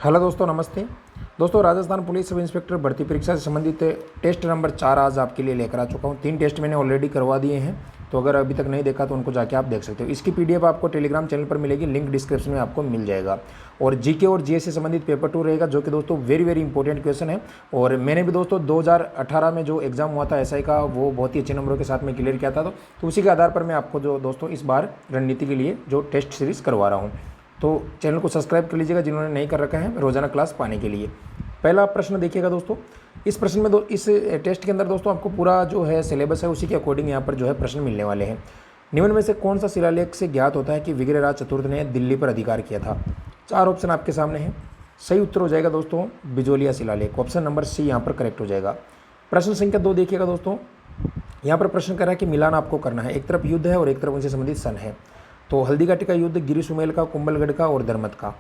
Hello दोस्तों, नमस्ते। दोस्तों, राजस्थान पुलिस सब इंस्पेक्टर भर्ती परीक्षा से संबंधित टेस्ट नंबर 4 आज आपके लिए लेकर आ चुका हूँ। 3 टेस्ट मैंने ऑलरेडी करवा दिए हैं, तो अगर अभी तक नहीं देखा तो उनको जाके आप देख सकते हो। इसकी पीडीएफ आपको टेलीग्राम चैनल पर मिलेगी, लिंक डिस्क्रिप्शन में आपको मिल जाएगा। और जीके और जीएस से संबंधित पेपर 2 रहेगा, जो कि दोस्तों वेरी वेरी इंपॉर्टेंट क्वेश्चन है। और मैंने भी दोस्तों 2018 में जो एग्जाम हुआ था एसआई का, वो बहुत ही अच्छे नंबरों के साथ में क्लियर किया था। तो उसी के आधार पर मैं आपको जो दोस्तों इस बार रणनीति के लिए जो टेस्ट सीरीज़ करवा रहा हूँ। तो चैनल को सब्सक्राइब कर लीजिएगा जिन्होंने नहीं कर रखा है, रोजाना क्लास पाने के लिए। पहला प्रश्न देखिएगा दोस्तों। इस प्रश्न में इस टेस्ट के अंदर दोस्तों आपको पूरा जो है सिलेबस है उसी के अकॉर्डिंग यहाँ पर जो है प्रश्न मिलने वाले हैं। निम्न में से कौन सा शिलालेख से ज्ञात होता है कि विग्रहराज चतुर्थ ने दिल्ली पर अधिकार किया था? 4 ऑप्शन आपके सामने हैं। सही उत्तर हो जाएगा दोस्तों बिजोलिया शिलालेख। ऑप्शन नंबर सी यहाँ पर करेक्ट हो जाएगा। प्रश्न संख्या 2 देखिएगा दोस्तों। यहाँ पर प्रश्न कर रहा है कि मिलान आपको करना है। एक तरफ युद्ध है और एक तरफ उनसे संबंधित सन है। तो हल्दीघाटी का युद्ध, गिरी सुमेल का, कुंभलगढ़ का और दरमत का।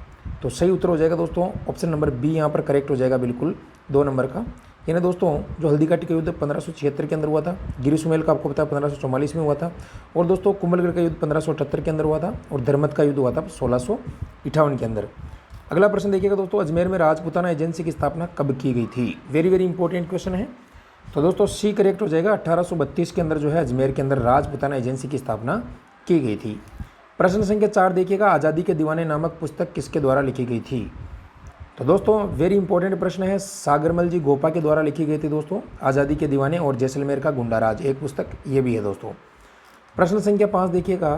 तो सही उत्तर हो जाएगा दोस्तों ऑप्शन नंबर बी यहाँ पर करेक्ट हो जाएगा, बिल्कुल 2 नंबर का। यानी दोस्तों जो हल्दीघाटी का युद्ध 1576 के अंदर हुआ था, गिरी सुमेल का आपको पता है 1544 में हुआ था, और दोस्तों कुंभलगढ़ का युद्ध 1578 के अंदर हुआ था, और दरमत का युद्ध हुआ था 1658 के अंदर। अगला प्रश्न देखिएगा दोस्तों। अजमेर में राजपूताना एजेंसी की स्थापना कब की गई थी? वेरी वेरी इंपॉर्टेंट क्वेश्चन है। तो दोस्तों सी करेक्ट हो जाएगा। 1832 के अंदर जो है अजमेर के अंदर राजपूताना एजेंसी की स्थापना की गई थी। प्रश्न संख्या 4 देखिएगा। आज़ादी के दीवाने नामक पुस्तक किसके द्वारा लिखी गई थी? तो दोस्तों वेरी इंपॉर्टेंट प्रश्न है। सागरमल जी गोपा के द्वारा लिखी गई थी दोस्तों आज़ादी के दीवाने और जैसलमेर का गुंडाराज, एक पुस्तक ये भी है दोस्तों। प्रश्न संख्या 5 देखिएगा।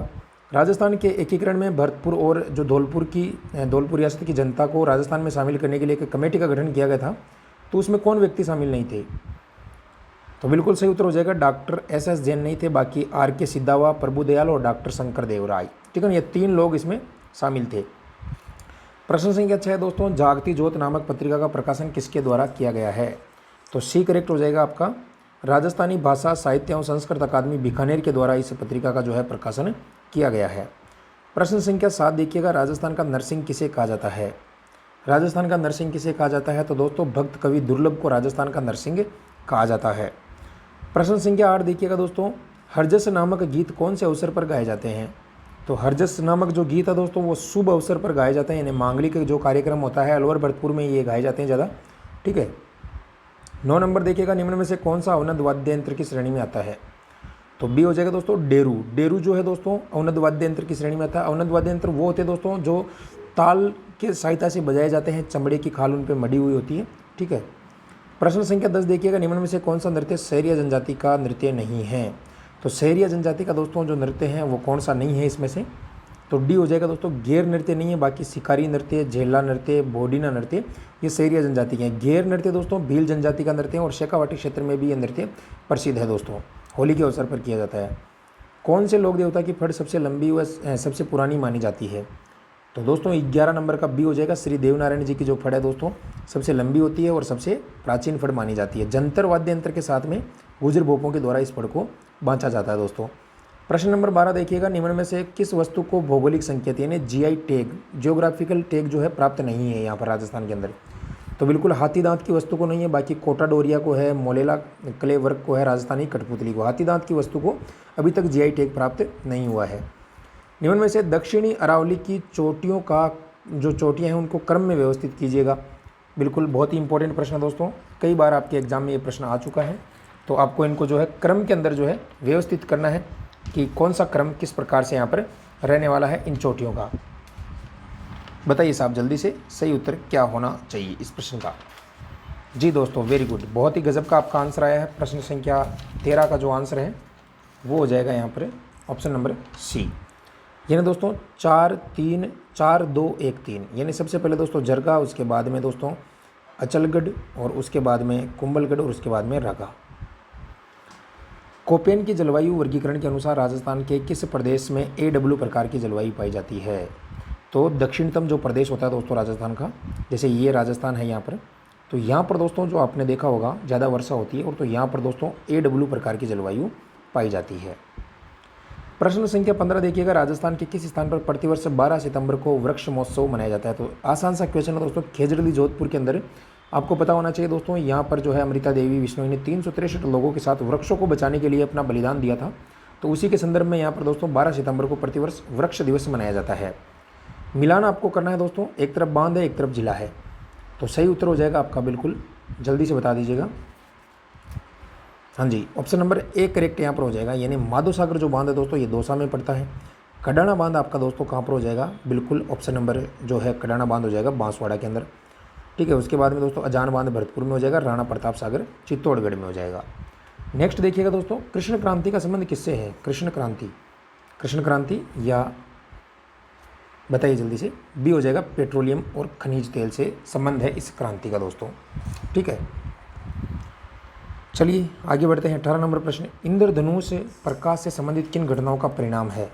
राजस्थान के एकीकरण में भरतपुर और जो धौलपुर रियासत की जनता को राजस्थान में शामिल करने के लिए एक कमेटी का गठन किया गया था, तो उसमें कौन व्यक्ति शामिल नहीं थे? तो बिल्कुल सही उत्तर हो जाएगा डॉक्टर एस जैन नहीं थे, बाकी आर के सिद्धावा, प्रभुदयाल और डॉक्टर शंकर देव राय। ठीक है, ये 3 लोग इसमें शामिल थे। प्रश्न संख्या 6 दोस्तों। जागती ज्योत नामक पत्रिका का प्रकाशन किसके द्वारा किया गया है? तो सी करेक्ट हो जाएगा आपका। राजस्थानी भाषा साहित्य एवं संस्कृत अकादमी बीकानेर के द्वारा इस पत्रिका का जो है प्रकाशन किया गया है। प्रश्न संख्या 7 देखिएगा। राजस्थान का नरसिंह किसे कहा जाता है? राजस्थान का नरसिंह किसे कहा जाता है? तो दोस्तों भक्त कवि दुर्लभ को राजस्थान का नरसिंह कहा जाता है। प्रश्न संख्या 8 देखिएगा दोस्तों। हरजस नामक गीत कौन से अवसर पर गाए जाते हैं? तो हरजस नामक जो गीत है दोस्तों वो शुभ अवसर पर गाए जाते हैं, यानी मांगलिक जो कार्यक्रम होता है अलवर भरतपुर में ये गाए जाते हैं ज़्यादा। ठीक है। 9 नंबर देखिएगा। निम्न में से कौन सा अवनद वाद्य यंत्र की श्रेणी में आता है? तो बी हो जाएगा दोस्तों डेरू। डेरू जो है दोस्तों अवनद वाद्य यंत्र की श्रेणी में आता है। अवनद वाद्य यंत्र वो होते हैं दोस्तों जो ताल के सहायता से बजाए जाते हैं, चमड़े की खाल उन पर मड़ी हुई होती है। ठीक है। प्रश्न संख्या 10 देखिएगा। निम्न में से कौन सा नृत्य सहरिया जनजाति का नृत्य नहीं है? तो सहरिया जनजाति का दोस्तों जो नृत्य है वो कौन सा नहीं है इसमें से? तो डी हो जाएगा दोस्तों गेर नृत्य नहीं है। बाकी शिकारी नृत्य, झेला नृत्य, बोडिना नृत्य ये सहरिया जनजाति के हैं। गेर नृत्य दोस्तों भील जनजाति का नृत्य है और शेखावाटी क्षेत्र में भी ये नृत्य प्रसिद्ध है दोस्तों, होली के अवसर पर किया जाता है। कौन से लोक देवता की फड़ सबसे लंबी व सबसे पुरानी मानी जाती है? तो दोस्तों 11 नंबर का बी हो जाएगा। श्री देवनारायण जी की जो फड़ है दोस्तों सबसे लंबी होती है और सबसे प्राचीन फड़ मानी जाती है। जंतर वाद्य यंत्र के साथ में गुजर भोपों के द्वारा इस फड़ को बांधा जाता है दोस्तों। प्रश्न नंबर 12 देखिएगा। निम्न में से किस वस्तु को भौगोलिक संकेत यानी जीआई टैग, जियोग्राफिकल टैग जो है प्राप्त नहीं है यहाँ पर राजस्थान के अंदर? तो बिल्कुल हाथी दांत की वस्तु को नहीं है, बाकी कोटा डोरिया को है, मोलेला क्ले वर्क को है, राजस्थानी कठपुतली को। हाथी दांत की वस्तु को अभी तक जीआई टैग प्राप्त नहीं हुआ है। निम्न में से दक्षिणी अरावली की चोटियों का जो चोटियाँ हैं उनको क्रम में व्यवस्थित कीजिएगा। बिल्कुल बहुत ही इंपॉर्टेंट प्रश्न है दोस्तों, कई बार आपके एग्जाम में ये प्रश्न आ चुका है। तो आपको इनको जो है क्रम के अंदर जो है व्यवस्थित करना है कि कौन सा क्रम किस प्रकार से यहाँ पर रहने वाला है इन चोटियों का। बताइए साहब जल्दी से सही उत्तर क्या होना चाहिए इस प्रश्न का? जी दोस्तों वेरी गुड, बहुत ही गजब का आपका आंसर आया है। प्रश्न संख्या 13 का जो आंसर है वो हो जाएगा यहाँ पर ऑप्शन नंबर सी। यानी दोस्तों 4 3 4 2 1 3, यानी सबसे पहले दोस्तों जरगा, उसके बाद में दोस्तों अचलगढ़ और उसके बाद में कुंभलगढ़ और उसके बाद में रागा। कोपेन की जलवायु वर्गीकरण के अनुसार राजस्थान के किस प्रदेश में AW प्रकार की जलवायु पाई जाती है? तो दक्षिणतम जो प्रदेश होता है दोस्तों राजस्थान का, जैसे ये राजस्थान है यहाँ पर, तो यहाँ पर दोस्तों जो आपने देखा होगा ज़्यादा वर्षा होती है और तो यहाँ पर दोस्तों AW प्रकार की जलवायु पाई जाती है। प्रश्न संख्या 15 देखिएगा। राजस्थान के किस स्थान पर प्रतिवर्ष 12 सितंबर को वृक्ष महोत्सव मनाया जाता है? तो आसान सा क्वेश्चन है दोस्तों, खेजड़ली जोधपुर के अंदर। आपको पता होना चाहिए दोस्तों यहाँ पर जो है अमृता देवी बिश्नोई ने 363 लोगों के साथ वृक्षों को बचाने के लिए अपना बलिदान दिया था। तो उसी के संदर्भ में यहाँ पर दोस्तों 12 सितंबर को प्रतिवर्ष वृक्ष दिवस मनाया जाता है। मिलान आपको करना है दोस्तों, एक तरफ बांध है एक तरफ जिला है। तो सही उत्तर हो जाएगा आपका, बिल्कुल जल्दी से बता दीजिएगा। हाँ जी, ऑप्शन नंबर ए करेक्ट यहाँ पर हो जाएगा, यानी माधो सागर जो बांध है दोस्तों ये दौसा में पड़ता है। कडाना बांध आपका दोस्तों कहाँ पर हो जाएगा, बिल्कुल ऑप्शन नंबर जो है कडाना बांध हो जाएगा बांसवाड़ा के अंदर। ठीक है, उसके बाद में दोस्तों अजान बांध भरतपुर में हो जाएगा, राणा प्रताप सागर चित्तौड़गढ़ में हो जाएगा। नेक्स्ट देखिएगा दोस्तों, कृष्ण क्रांति का संबंध किससे है? कृष्ण क्रांति या बताइए जल्दी से। बी हो जाएगा, पेट्रोलियम और खनिज तेल से संबंध है इस क्रांति का दोस्तों। ठीक है, चलिए आगे बढ़ते हैं। 18 नंबर प्रश्न, इंद्रधनुष प्रकाश से संबंधित किन घटनाओं का परिणाम है?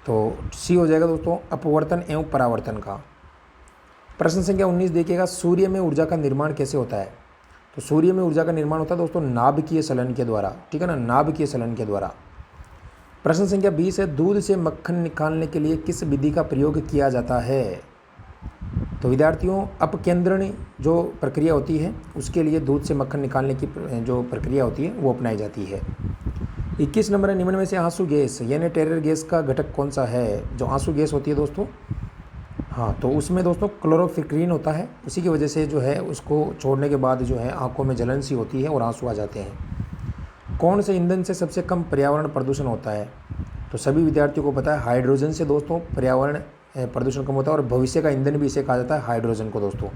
तो सी हो जाएगा दोस्तों, अपवर्तन एवं परावर्तन का। प्रश्न संख्या 19 देखिएगा, सूर्य में ऊर्जा का निर्माण कैसे होता है? तो सूर्य में ऊर्जा का निर्माण होता है दोस्तों नाभिकीय सलन के द्वारा। ठीक है ना, नाभिकीय सलन के द्वारा। प्रश्न संख्या 20 है, दूध से मक्खन निकालने के लिए किस विधि का प्रयोग किया जाता है? तो विद्यार्थियों, अपकेंद्रण जो प्रक्रिया होती है उसके लिए दूध से मक्खन निकालने की जो प्रक्रिया होती है वो अपनाई जाती है। 21 नंबर है, निम्न में से आंसू गैस यानी टेरर गैस का घटक कौन सा है? जो आंसू गैस होती है दोस्तों, हाँ, तो उसमें दोस्तों क्लोरोफिक्रीन होता है, उसी की वजह से जो है उसको छोड़ने के बाद जो है आंखों में जलन सी होती है और आंसू आ जाते हैं। कौन से ईंधन से सबसे कम पर्यावरण प्रदूषण होता है? तो सभी विद्यार्थियों को पता है हाइड्रोजन से दोस्तों पर्यावरण प्रदूषण कम होता है, और भविष्य का ईंधन भी इसे कहा जाता है हाइड्रोजन को दोस्तों।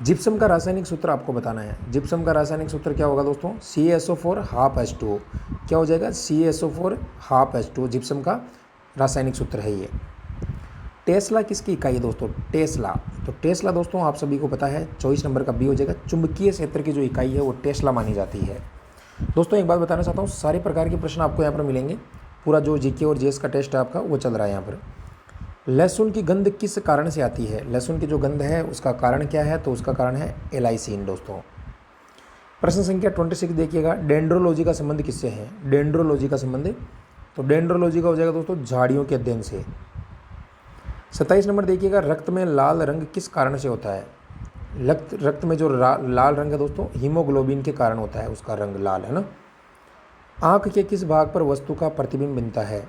जिप्सम का रासायनिक सूत्र आपको बताना है। जिप्सम का रासायनिक सूत्र क्या होगा दोस्तों? CaSO4 12H2O। क्या हो जाएगा? CaSO4 12H2O जिप्सम का रासायनिक सूत्र है ये। टेस्ला किसकी इकाई है दोस्तों? टेस्ला, तो टेस्ला दोस्तों आप सभी को पता है 24 नंबर का बी हो जाएगा, चुंबकीय क्षेत्र की जो इकाई है वो टेस्ला मानी जाती है। दोस्तों एक बात बताना चाहता हूँ, सारे प्रकार के प्रश्न आपको यहाँ पर मिलेंगे, पूरा जो जीके और जीएस का टेस्ट है आपका वो चल रहा है यहाँ पर। लहसुन की गंध किस कारण से आती है? लहसुन की जो गंध है उसका कारण क्या है? तो उसका कारण है एलाइसिन दोस्तों। प्रश्न संख्या 26 देखिएगा, डेंड्रोलॉजी का संबंध किससे है? डेंड्रोलॉजी का संबंध, तो डेंड्रोलॉजी का हो जाएगा दोस्तों झाड़ियों के अध्ययन से। 27 नंबर देखिएगा, रक्त में लाल रंग किस कारण से होता है? रक्त में जो लाल रंग है दोस्तों हीमोग्लोबिन के कारण होता है, उसका रंग लाल है ना। आँख के किस भाग पर वस्तु का प्रतिबिंब बनता है?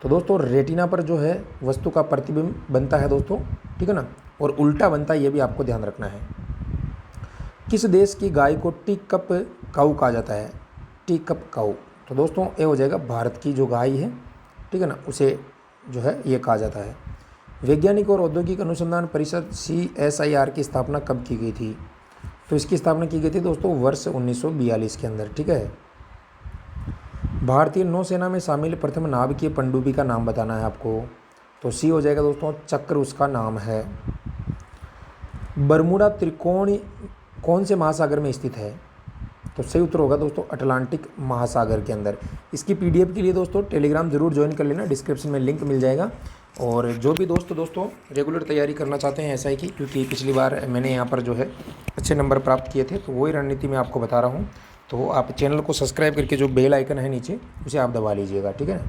तो दोस्तों रेटिना पर जो है वस्तु का प्रतिबिंब बनता है दोस्तों, ठीक है ना, और उल्टा बनता है, ये भी आपको ध्यान रखना है। किस देश की गाय को टी कप काऊ कहा जाता है? टी कप काऊ, तो दोस्तों ये हो जाएगा भारत की जो गाय है, ठीक है ना, उसे जो है ये कहा जाता है। वैज्ञानिक और औद्योगिक अनुसंधान परिषद CSIR की स्थापना कब की गई थी? तो इसकी स्थापना की गई थी दोस्तों वर्ष 1942 के अंदर। ठीक है, भारतीय नौसेना में शामिल प्रथम नाभिकीय पनडुब्बी का नाम बताना है आपको। तो सी हो जाएगा दोस्तों चक्र उसका नाम है। बरमूडा त्रिकोण कौन से महासागर में स्थित है? तो सही उत्तर होगा दोस्तों अटलांटिक महासागर के अंदर। इसकी PDF के लिए दोस्तों टेलीग्राम जरूर ज्वाइन कर लेना, डिस्क्रिप्शन में लिंक मिल जाएगा। और जो भी दोस्तों रेगुलर तैयारी करना चाहते हैं SI की, क्योंकि पिछली बार मैंने यहाँ पर जो है अच्छे नंबर प्राप्त किए थे, तो वही रणनीति मैं आपको बता रहा हूँ। तो आप चैनल को सब्सक्राइब करके जो बेल आइकन है नीचे उसे आप दबा लीजिएगा, ठीक है।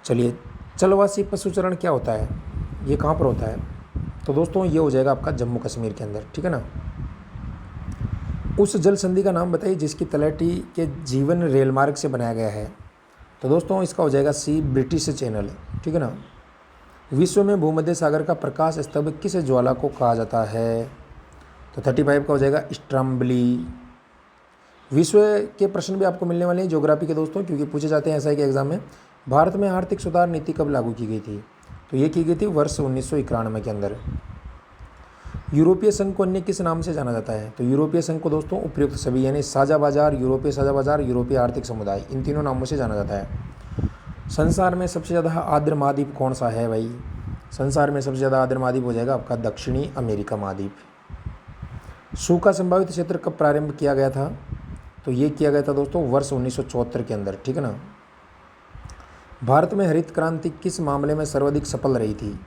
चलिए, चलवासी पशुचरण क्या होता है? ये कहाँ पर होता है? तो दोस्तों ये हो जाएगा आपका जम्मू कश्मीर के अंदर, ठीक है ना। उस जल संधि का नाम बताइए जिसकी तलहटी के जीवन रेल मार्ग से बनाया गया है। तो दोस्तों इसका हो जाएगा सी ब्रिटिश चैनल, ठीक है ना। विश्व में भूमध्य सागर का प्रकाश स्तंभ किस ज्वाला को कहा जाता है? तो 35 का हो जाएगा स्ट्रम्बली। विश्व के प्रश्न भी आपको मिलने वाले हैं ज्योग्राफी के दोस्तों, क्योंकि पूछे जाते हैं SI के एग्जाम में। भारत में आर्थिक सुधार नीति कब लागू की गई थी? तो ये की गई थी वर्ष 1991 के अंदर। यूरोपीय संघ को अन्य किस नाम से जाना जाता है? तो यूरोपीय संघ को दोस्तों उपयुक्त सभी यानी साझा बाजार, यूरोपीय साझा बाजार, यूरोपीय आर्थिक समुदाय, इन तीनों नामों से जाना जाता है। संसार में सबसे ज़्यादा आर्द्र महाद्वीप कौन सा है भाई? संसार में सबसे ज़्यादा आर्द्र महाद्वीप हो जाएगा आपका दक्षिणी अमेरिका महाद्वीप। सूखा संभावित क्षेत्र कब प्रारंभ किया गया था? तो ये किया गया था दोस्तों वर्ष 1974 के अंदर, ठीक है ना। भारत में हरित क्रांति किस मामले में सर्वाधिक सफल रही थी?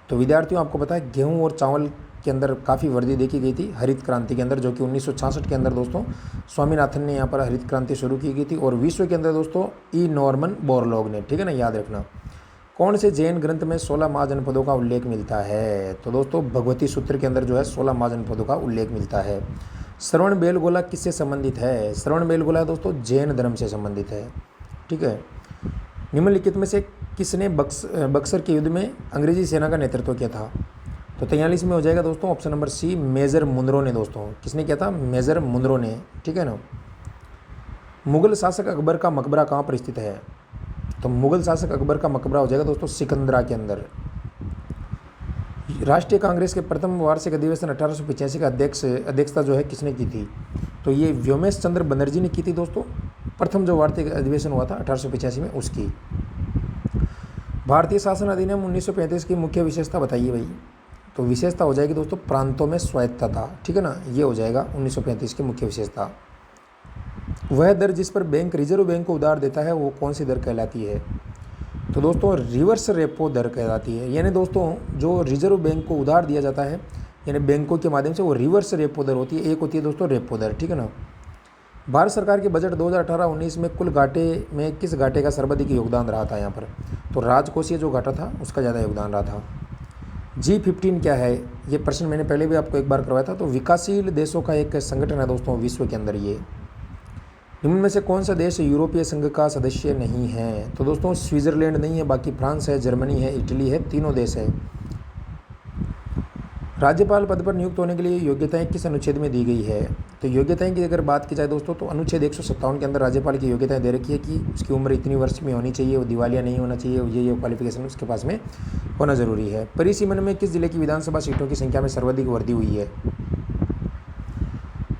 तो विद्यार्थियों आपको पता है गेहूं और चावल के अंदर काफ़ी वृद्धि देखी गई थी हरित क्रांति के अंदर, जो कि 1966 के अंदर दोस्तों स्वामीनाथन ने यहाँ पर हरित क्रांति शुरू की गई थी। और विश्व के अंदर दोस्तों ई नॉर्मन बोरलॉग ने, ठीक है ना, याद रखना। कौन से जैन ग्रंथ में 16 महाजनपदों का उल्लेख मिलता है? तो दोस्तों भगवती सूत्र के अंदर जो है 16 महाजनपदों का उल्लेख मिलता है। श्रवण बेलगोला किससे संबंधित है? श्रवण बेलगोला दोस्तों जैन धर्म से संबंधित है, ठीक है। निम्नलिखित में से किसने बक्सर के युद्ध में अंग्रेजी सेना का नेतृत्व किया था? तो 43 में हो जाएगा दोस्तों option number C, major Munro ने। दोस्तों किसने किया था? मेजर मुनरो ने, ठीक है ना। मुगल शासक अकबर का मकबरा कहाँ पर स्थित है? तो मुगल शासक अकबर का मकबरा हो जाएगा दोस्तों सिकंदरा के अंदर। राष्ट्रीय कांग्रेस के प्रथम वार्षिक अधिवेशन 1885 का अध्यक्षता जो है किसने की थी? तो ये व्योमेश चंद्र बनर्जी ने की थी दोस्तों। प्रथम जो वार्षिक अधिवेशन हुआ था 1885 में उसकी। भारतीय शासन अधिनियम 1935 की मुख्य विशेषता बताइए भाई। तो विशेषता हो जाएगी दोस्तों प्रांतों में स्वायत्तता, ठीक है ना। ये हो जाएगा 1935 की मुख्य विशेषता। वह दर जिस पर बैंक रिजर्व बैंक को उधार देता है वो कौन सी दर कहलाती है? तो दोस्तों रिवर्स रेपो दर कहलाती है। यानी दोस्तों जो रिजर्व बैंक को उधार दिया जाता है यानी बैंकों के माध्यम से, वो रिवर्स रेपो दर होती है। एक होती है दोस्तों रेपो दर, ठीक है ना। भारत सरकार के बजट 2018-19 में कुल घाटे में किस घाटे का सर्वाधिक योगदान रहा था यहाँ पर? तो राजकोषीय जो घाटा था उसका ज़्यादा योगदान रहा था। G15 क्या है? ये प्रश्न मैंने पहले भी आपको एक बार करवाया था। तो विकासशील देशों का एक संगठन है दोस्तों विश्व के अंदर। ये निम्न में से कौन सा देश यूरोपीय संघ का सदस्य नहीं है? तो दोस्तों स्विट्जरलैंड नहीं है, बाकी फ्रांस है, जर्मनी है, इटली है, तीनों देश है। राज्यपाल पद पर नियुक्त होने के लिए योग्यताएं किस अनुच्छेद में दी गई है? तो योग्यताएं की अगर बात की जाए दोस्तों तो अनुच्छेद 157 के अंदर राज्यपाल की योग्यताएं दे रखी है कि उसकी उम्र इतनी वर्ष में होनी चाहिए, वो दिवालिया नहीं होना चाहिए, ये क्वालिफिकेशन उसके पास में होना जरूरी है। परिसीमन में किस जिले की विधानसभा सीटों की संख्या में सर्वाधिक वृद्धि हुई है?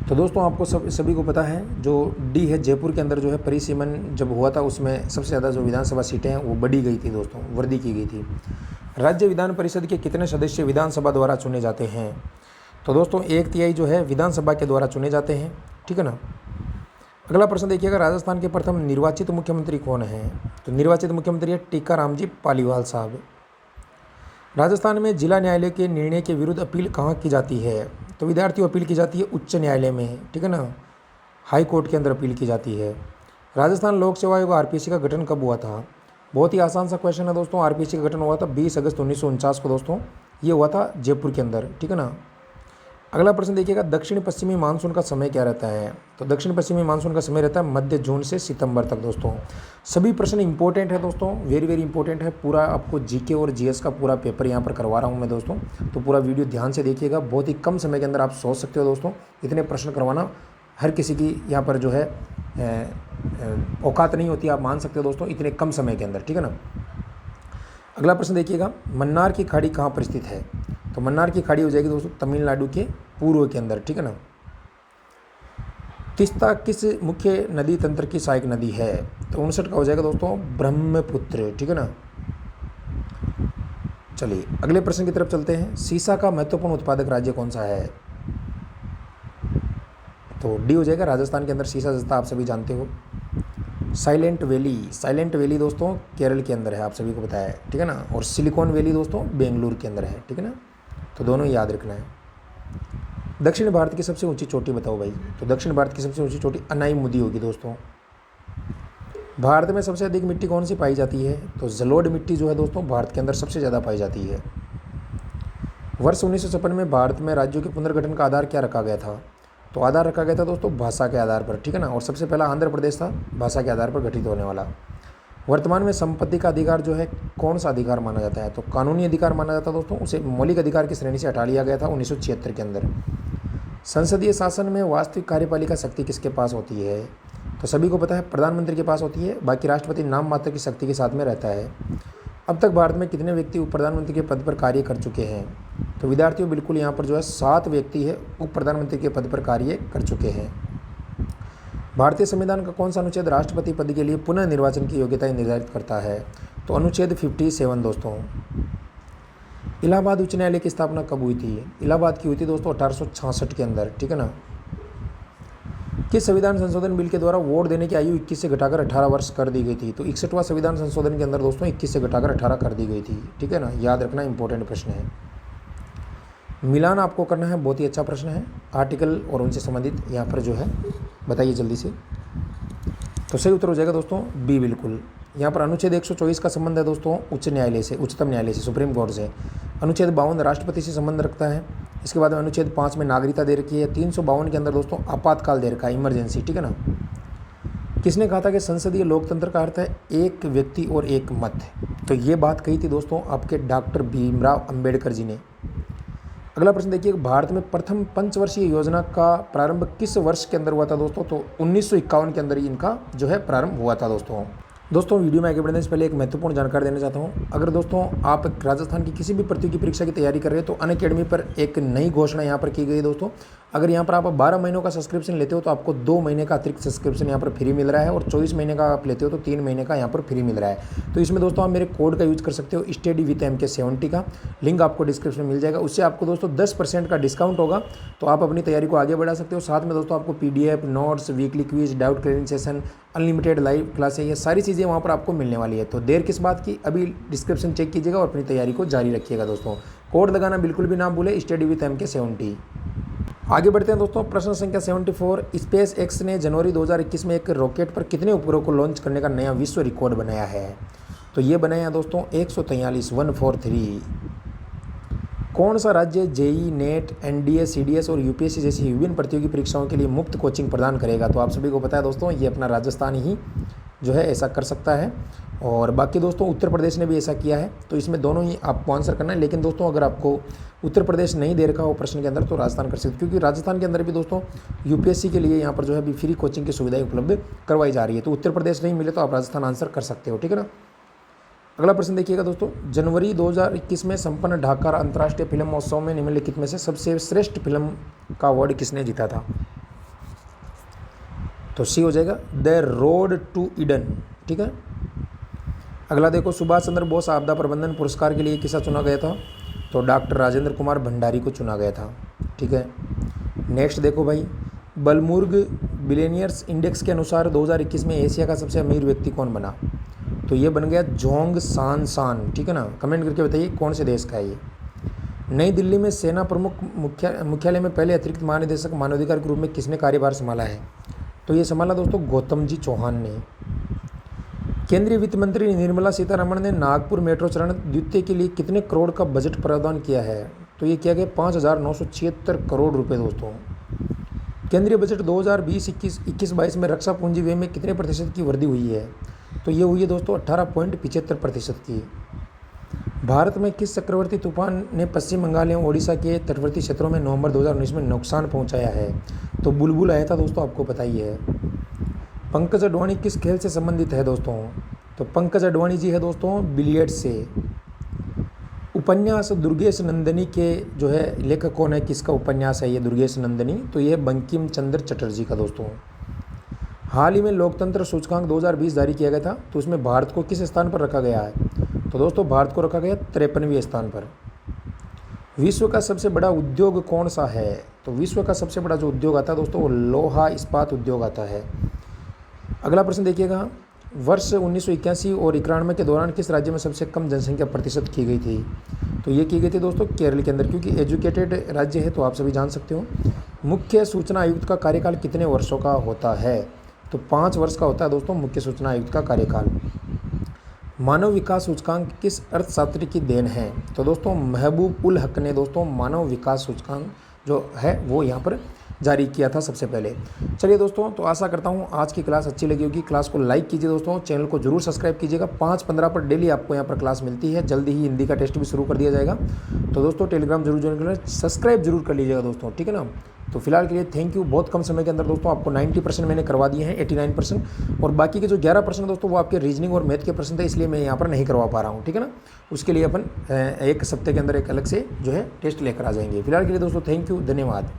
तो दोस्तों आपको सभी को पता है जो डी है जयपुर के अंदर जो है परिसीमन जब हुआ था उसमें सबसे ज़्यादा जो विधानसभा सीटें हैं वो बढ़ी गई थी दोस्तों, वृद्धि की गई थी। राज्य विधान परिषद के कितने सदस्य विधानसभा द्वारा चुने जाते हैं? तो दोस्तों 1/3 जो है विधानसभा के द्वारा चुने जाते हैं, ठीक है ना। अगला प्रश्न देखिएगा, राजस्थान के प्रथम निर्वाचित मुख्यमंत्री कौन है? तो निर्वाचित मुख्यमंत्री है टीकाराम जी पालीवाल साहब। राजस्थान में जिला न्यायालय के निर्णय के विरुद्ध अपील कहाँ की जाती है? तो विद्यार्थियों अपील की जाती है उच्च न्यायालय में, ठीक है ना, हाई कोर्ट के अंदर अपील की जाती है। राजस्थान लोक सेवा आयोग आरपीएससी का गठन कब हुआ था? बहुत ही आसान सा क्वेश्चन है दोस्तों। आरपीएससी का गठन हुआ था 20 अगस्त 1949 को दोस्तों। ये हुआ था जयपुर के अंदर, ठीक है ना। अगला प्रश्न देखिएगा, दक्षिण पश्चिमी मानसून का समय क्या रहता है? तो दक्षिण पश्चिमी मानसून का समय रहता है मध्य जून से सितंबर तक दोस्तों। सभी प्रश्न इंपॉर्टेंट है दोस्तों, वेरी वेरी इंपॉर्टेंट है। पूरा आपको जीके और जीएस का पूरा पेपर यहाँ पर करवा रहा हूँ मैं दोस्तों, तो पूरा वीडियो ध्यान से देखिएगा। बहुत ही कम समय के अंदर आप सोच सकते हो दोस्तों, इतने प्रश्न करवाना हर किसी की यहाँ पर जो है औकात नहीं होती, आप मान सकते हो दोस्तों, इतने कम समय के अंदर, ठीक है ना। अगला प्रश्न देखिएगा, मन्नार की खाड़ी कहाँ पर स्थित है? तो मन्नार की खाड़ी हो जाएगी दोस्तों तमिलनाडु के पूर्व के अंदर, ठीक है ना। तीस्ता किस मुख्य नदी तंत्र की सहायक नदी है? तो 59 का हो जाएगा दोस्तों ब्रह्मपुत्र, ठीक है ना। चलिए अगले प्रश्न की तरफ चलते हैं, सीसा का महत्वपूर्ण उत्पादक राज्य कौन सा है? तो डी हो जाएगा, राजस्थान के अंदर सीसा जस्ता आप सभी जानते हो। साइलेंट वैली दोस्तों केरल के अंदर है, आप सभी को पता है, ठीक है ना। और सिलिकॉन वैली दोस्तों बेंगलुरु के अंदर है, ठीक है ना। तो दोनों याद रखना है। दक्षिण भारत की सबसे ऊंची चोटी बताओ भाई। तो दक्षिण भारत की सबसे ऊंची चोटी अनाईमुदी होगी दोस्तों। भारत में सबसे अधिक मिट्टी कौन सी पाई जाती है? तो जलोढ़ मिट्टी जो है दोस्तों भारत के अंदर सबसे ज़्यादा पाई जाती है। वर्ष 1956 में भारत में राज्यों के पुनर्गठन का आधार क्या रखा गया था? तो आधार रखा गया था दोस्तों भाषा के आधार पर, ठीक है ना। और सबसे पहला आंध्र प्रदेश था भाषा के आधार पर गठित होने वाला। वर्तमान में संपत्ति का अधिकार जो है कौन सा अधिकार माना जाता है? तो कानूनी अधिकार माना जाता है दोस्तों, उसे मौलिक अधिकार की श्रेणी से हटा लिया गया था 1976 के अंदर। संसदीय शासन में वास्तविक कार्यपालिका शक्ति किसके पास होती है? तो सभी को पता है प्रधानमंत्री के पास होती है, बाकी राष्ट्रपति नाम मात्र की शक्ति के साथ में रहता है। अब तक भारत में कितने व्यक्ति उप प्रधानमंत्री के पद पर कार्य कर चुके हैं? तो विद्यार्थियों बिल्कुल यहाँ पर जो है 7 व्यक्ति है उप प्रधानमंत्री के पद पर कार्य कर चुके हैं। भारतीय संविधान का कौन सा अनुच्छेद राष्ट्रपति पद के लिए पुनः निर्वाचन की योग्यताएं निर्धारित करता है? तो अनुच्छेद 57 दोस्तों। इलाहाबाद उच्च न्यायालय की स्थापना कब हुई थी? इलाहाबाद की हुई थी दोस्तों 1866 के अंदर, ठीक है ना। किस संविधान संशोधन बिल के द्वारा वोट देने की आयु 21 से घटाकर 18 वर्ष कर दी गई थी? तो 61वां संविधान संशोधन के अंदर दोस्तों 21 से घटाकर 18 कर दी गई थी, ठीक है ना। याद रखना, इंपॉर्टेंट प्रश्न है। मिलान आपको करना है, बहुत ही अच्छा प्रश्न है। आर्टिकल और उनसे संबंधित यहाँ पर जो है बताइए जल्दी से। तो सही उत्तर हो जाएगा दोस्तों बी बिल्कुल। यहाँ पर अनुच्छेद 124 का संबंध है दोस्तों उच्च न्यायालय से, उच्चतम न्यायालय से, सुप्रीम कोर्ट से। अनुच्छेद 52 राष्ट्रपति से संबंध रखता है। इसके बाद में अनुच्छेद 5 में नागरिकता दे रखी है। 352 के अंदर दोस्तों आपातकाल दे रखा है, इमरजेंसी, ठीक है ना। किसने कहा था कि संसदीय लोकतंत्र का अर्थ है एक व्यक्ति और एक मत? तो ये बात कही थी दोस्तों आपके डॉक्टर भीमराव अंबेडकर जी ने। अगला प्रश्न देखिए, भारत में प्रथम पंचवर्षीय योजना का प्रारंभ किस वर्ष के अंदर हुआ था दोस्तों? तो 1951 के अंदर ही इनका जो है प्रारंभ हुआ था दोस्तों वीडियो में आगे बढ़ने से पहले एक महत्वपूर्ण जानकारी देना चाहता हूं। अगर दोस्तों आप राजस्थान की किसी भी प्रतियोगी परीक्षा की तैयारी कर रहे हैं तो अनअकैडमी पर एक नई घोषणा यहां पर की गई है दोस्तों। अगर यहां पर आप 12 महीनों का सब्सक्रिप्शन लेते हो तो आपको 2 महीने का अतिरिक्त सब्सक्रिप्शन यहां पर फ्री मिल रहा है, और 24 महीने का आप लेते हो तो 3 महीने का यहां पर फ्री मिल रहा है। तो इसमें दोस्तों आप मेरे कोड का यूज़ कर सकते हो, स्टडी विद MK70 का लिंक आपको डिस्क्रिप्शन में मिल जाएगा। उससे आपको दोस्तों 10% का डिस्काउंट होगा, तो आप अपनी तैयारी को आगे बढ़ा सकते हो। साथ में दोस्तों आपको PDF, notes, weekly quiz, doubt clearing session, unlimited live क्लासें, ये सारी चीज़ें वहाँ पर आपको मिलने वाली है। तो देर किस बात की, अभी डिस्क्रिप्शन चेक कीजिएगा और अपनी तैयारी को जारी रखिएगा दोस्तों। कोड लगाना बिल्कुल भी ना भूले, स्टडी विद MK70। आगे बढ़ते हैं दोस्तों, प्रश्न संख्या 74। स्पेस एक्स ने जनवरी 2021 में एक रॉकेट पर कितने उपग्रहों को लॉन्च करने का नया विश्व रिकॉर्ड बनाया है? तो ये बनाया है दोस्तों 143। कौन सा राज्य JEE, नेट, NDA, CDS और UPSC जैसी विभिन्न प्रतियोगी परीक्षाओं के लिए मुफ्त कोचिंग प्रदान करेगा? तो आप सभी को पता है दोस्तों, ये अपना राजस्थान ही जो है ऐसा कर सकता है, और बाकी दोस्तों उत्तर प्रदेश ने भी ऐसा किया है। तो इसमें दोनों ही आपको आंसर करना है, लेकिन दोस्तों अगर आपको उत्तर प्रदेश नहीं दे रखा हो प्रश्न के अंदर तो राजस्थान कर सकते, क्योंकि राजस्थान के अंदर भी दोस्तों UPSC के लिए यहाँ पर जो है अभी फ्री कोचिंग की सुविधाएं उपलब्ध करवाई जा रही है। तो उत्तर प्रदेश नहीं मिले तो आप राजस्थान आंसर कर सकते हो, ठीक है ना। अगला प्रश्न देखिएगा दोस्तों, जनवरी 2021 में संपन्न ढाका अंतर्राष्ट्रीय फिल्म महोत्सव में निम्नलिखित में से सबसे श्रेष्ठ फिल्म का अवार्ड किसने जीता था? तो सी हो जाएगा द रोड टू ईडन, ठीक है। अगला देखो, सुभाष चंद्र बोस आपदा प्रबंधन पुरस्कार के लिए किसे चुना गया था? तो डॉक्टर राजेंद्र कुमार भंडारी को चुना गया था, ठीक है। नेक्स्ट देखो भाई, बलमूर्ग बिलियनियर्स इंडेक्स के अनुसार 2021 में एशिया का सबसे अमीर व्यक्ति कौन बना? तो ये बन गया जोंग सान, ठीक है ना। कमेंट करके बताइए कौन से देश का है ये। नई दिल्ली में सेना प्रमुख मुख्यालय में पहले अतिरिक्त महानिदेशक मानवाधिकार के रूप में किसने कार्यभार संभाला है? तो ये संभाला दोस्तों गौतम जी चौहान ने। केंद्रीय वित्त मंत्री निर्मला सीतारमण ने नागपुर मेट्रो चरण द्वितीय के लिए कितने करोड़ का बजट प्रावधान किया है? तो ये किया गया 5,976 करोड़ रुपए दोस्तों। केंद्रीय बजट 2020-21-22 में रक्षा पूंजी व्यय में कितने प्रतिशत की वृद्धि हुई है? तो ये हुई है दोस्तों 18.75% की। भारत में किस चक्रवर्ती तूफान ने पश्चिम बंगाल एवं ओडिशा के तटवर्ती क्षेत्रों में नवंबर 2019 में नुकसान पहुंचाया है? तो बुलबुल आया था दोस्तों, आपको पता ही है। पंकज अडवाणी किस खेल से संबंधित है दोस्तों? तो पंकज अडवाणी जी है दोस्तों बिलियर्ड्स से। उपन्यास दुर्गेश नंदिनी के जो है लेखक कौन है, किसका उपन्यास है ये दुर्गेश नंदिनी? तो ये बंकिम चंद्र चटर्जी का दोस्तों। हाल ही में लोकतंत्र सूचकांक 2020 जारी किया गया था, तो उसमें भारत को किस स्थान पर रखा गया है? तो दोस्तों भारत को रखा गया 53वें स्थान पर। विश्व का सबसे बड़ा उद्योग कौन सा है? तो विश्व का सबसे बड़ा जो उद्योग आता है दोस्तों वो लोहा इस्पात उद्योग आता है। अगला प्रश्न देखिएगा, वर्ष 1981 और 91 के दौरान किस राज्य में सबसे कम जनसंख्या प्रतिशत की गई थी? तो ये की गई थी दोस्तों केरल के अंदर, क्योंकि एजुकेटेड राज्य है तो आप सभी जान सकते हो। मुख्य सूचना आयुक्त का कार्यकाल कितने वर्षों का होता है? तो 5 वर्ष का होता है दोस्तों मुख्य सूचना आयुक्त का कार्यकाल। मानव विकास सूचकांक किस अर्थशास्त्री की देन है? तो दोस्तों महबूब उल हक ने दोस्तों मानव विकास सूचकांक जो है वो यहाँ पर जारी किया था सबसे पहले। चलिए दोस्तों, तो आशा करता हूँ आज की क्लास अच्छी लगी होगी। क्लास को लाइक कीजिए दोस्तों, चैनल को जरूर सब्सक्राइब कीजिएगा। 5:15 पर डेली आपको यहाँ पर क्लास मिलती है। जल्दी ही हिंदी का टेस्ट भी शुरू कर दिया जाएगा, तो दोस्तों टेलीग्राम जरूर ज्वाइन कर, सब्सक्राइब जरूर कर लीजिएगा दोस्तों, ठीक है ना। तो फिलहाल के लिए थैंक यू। बहुत कम समय के अंदर दोस्तों आपको 90% मैंने करवा दिए हैं, 89%, और बाकी के जो 11% दोस्तों वो आपके रीजनिंग और मैथ के प्रश्न थे, इसलिए मैं यहाँ पर नहीं करवा पा रहा हूँ, ठीक है ना। उसके लिए अपन एक सप्ताह के अंदर एक अलग से जो है टेस्ट लेकर आ जाएंगे। फिलहाल के लिए दोस्तों थैंक यू, धन्यवाद।